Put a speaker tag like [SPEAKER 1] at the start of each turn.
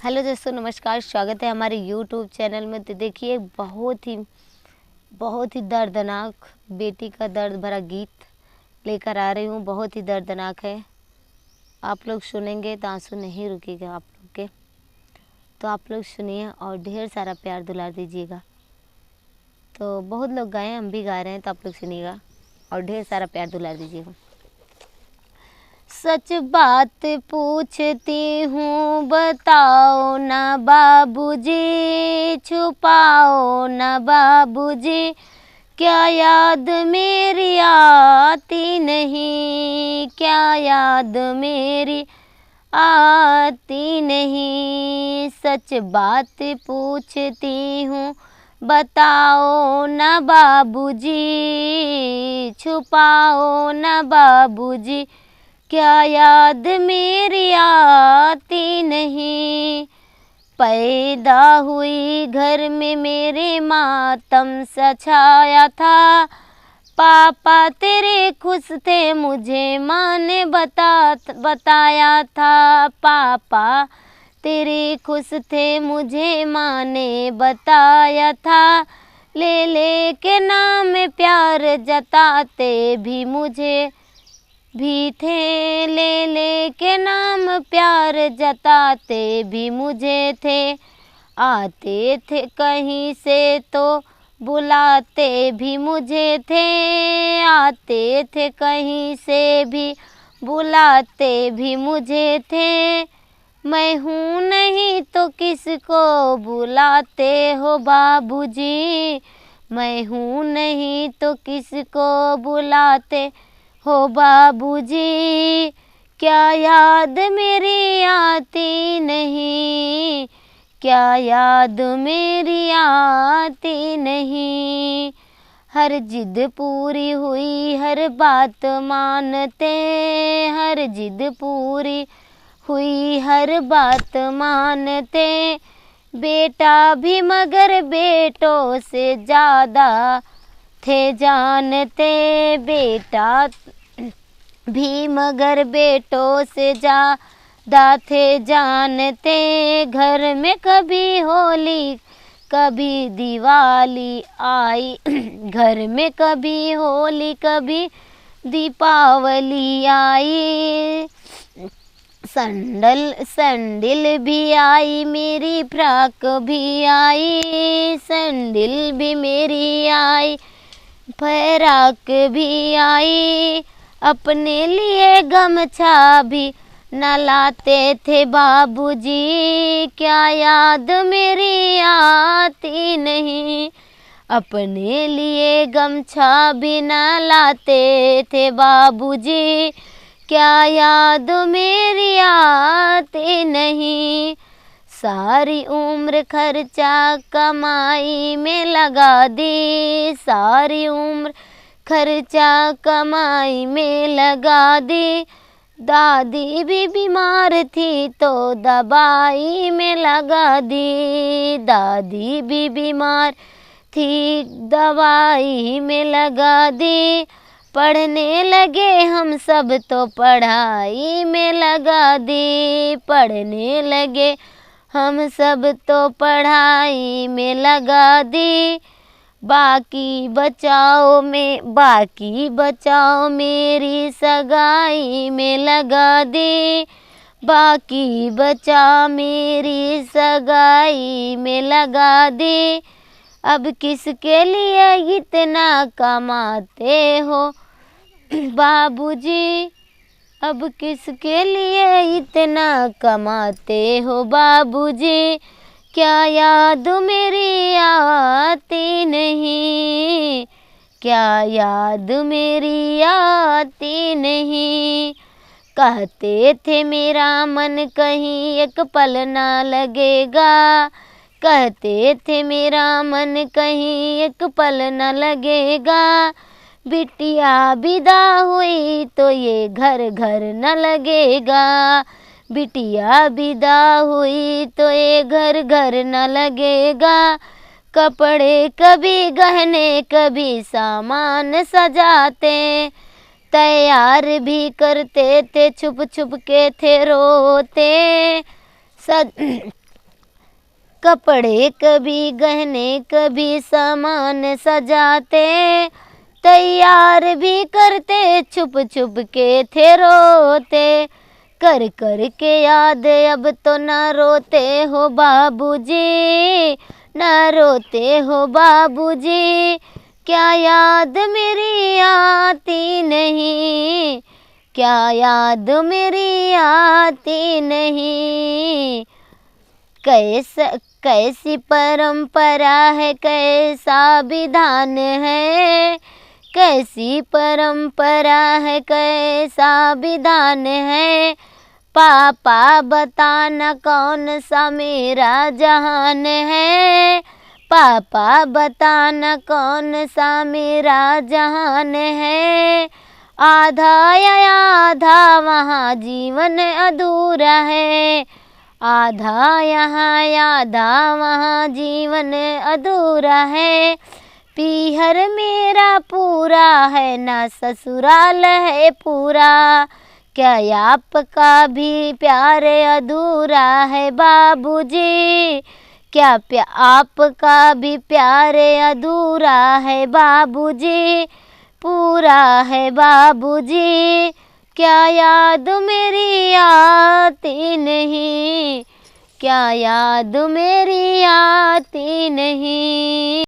[SPEAKER 1] Hello दोस्तों, नमस्कार। स्वागत है हमारे यूट्यूब चैनल में। तो देखिए, बहुत ही दर्दनाक बेटी का दर्द भरा गीत लेकर आ रही हूँ। बहुत ही दर्दनाक है। आप लोग सुनेंगे तो आंसू नहीं रुकेगा आप लोग के। तो आप लोग सुनिए और ढेर सारा प्यार दुलार दीजिएगा। तो बहुत लोग गाए, हम भी गा रहे हैं, तो आप लोग सुनिएगा और ढेर सारा प्यार दुलार दीजिएगा। सच बात पूछती हूँ, बताओ ना बाबूजी, छुपाओ ना बाबूजी, क्या याद मेरी आती नहीं, क्या याद मेरी आती नहीं। सच बात पूछती हूँ, बताओ ना बाबूजी, छुपाओ ना बाबूजी, क्या याद मेरी आती नहीं। पैदा हुई घर में मेरे मातम सा छाया था। पापा तेरे खुश थे, मुझे माँ ने बताया था। पापा तेरे खुश थे, मुझे माँ ने बताया था। ले के नाम प्यार जताते भी मुझे भी थे, ले के नाम प्यार जताते भी मुझे थे। आते थे कहीं से तो बुलाते भी मुझे थे, आते थे कहीं से भी बुलाते भी मुझे थे। मैं हूँ नहीं तो किसको बुलाते हो बाबूजी, मैं हूँ नहीं तो किसको बुलाते हो बाबूजी, क्या याद मेरी आती नहीं, क्या याद मेरी आती नहीं। हर जिद पूरी हुई, हर बात मानते, हर जिद पूरी हुई, हर बात मानते। बेटा भी मगर बेटों से ज़्यादा थे जानते, बेटा भी मगर बेटों से ज़्यादा थे जानते। घर में कभी होली कभी दिवाली आई, घर में कभी होली कभी दीपावली आई। सैंडल भी आई, मेरी फ्रॉक भी आई, सैंडल भी मेरी आई, फ्रॉक भी आई। अपने लिए गमछा भी न लाते थे बाबूजी, क्या याद मेरी आती नहीं। अपने लिए गमछा भी न लाते थे बाबूजी, क्या याद मेरी आती नहीं। सारी उम्र खर्चा कमाई में लगा दी, सारी उम्र खर्चा कमाई में लगा दी। दादी भी बीमार थी तो दवाई में लगा दी, दादी भी बीमार थी दवाई में लगा दी। पढ़ने लगे हम सब तो पढ़ाई में लगा दी, पढ़ने लगे हम सब तो पढ़ाई में लगा दी। बाकी बचाओ मेरी सगाई में लगा दी, बाकी बचा मेरी सगाई में लगा दी। अब किसके लिए इतना कमाते हो बाबूजी, अब किसके लिए इतना कमाते हो बाबूजी, क्या याद मेरी आती नहीं, क्या याद मेरी आती नहीं। कहते थे मेरा मन कहीं एक पल ना लगेगा, कहते थे मेरा मन कहीं एक पल न लगेगा। बिटिया विदा हुई तो ये घर घर न लगेगा, बिटिया विदा हुई तो ये घर घर न लगेगा। कपड़े कभी गहने कभी सामान सजाते, तैयार भी करते थे, छुप छुप के थे रोते। कपड़े कभी गहने कभी सामान सजाते, तैयार भी करते छुप छुप के थे रोते। कर कर के याद अब तो न रोते हो बाबूजी, न रोते हो बाबूजी। क्या याद मेरी आती नहीं, क्या याद मेरी आती नहीं। कैसी परंपरा है, कैसा विधान है, कैसी परंपरा है, कैसा विधान है। पापा बताना कौन सा मेरा जहान है, पापा बताना कौन सा मेरा जहान है। आधा या आधा वहाँ जीवन अधूरा है, आधा यहाँ आधा वहाँ जीवन अधूरा है। पीहर मेरा पूरा है ना ससुराल है पूरा, क्या आपका भी प्यार अधूरा है बाबूजी, क्या आपका भी प्यार अधूरा है बाबूजी, पूरा है बाबूजी। क्या याद मेरी आती नहीं, क्या याद मेरी आती नहीं।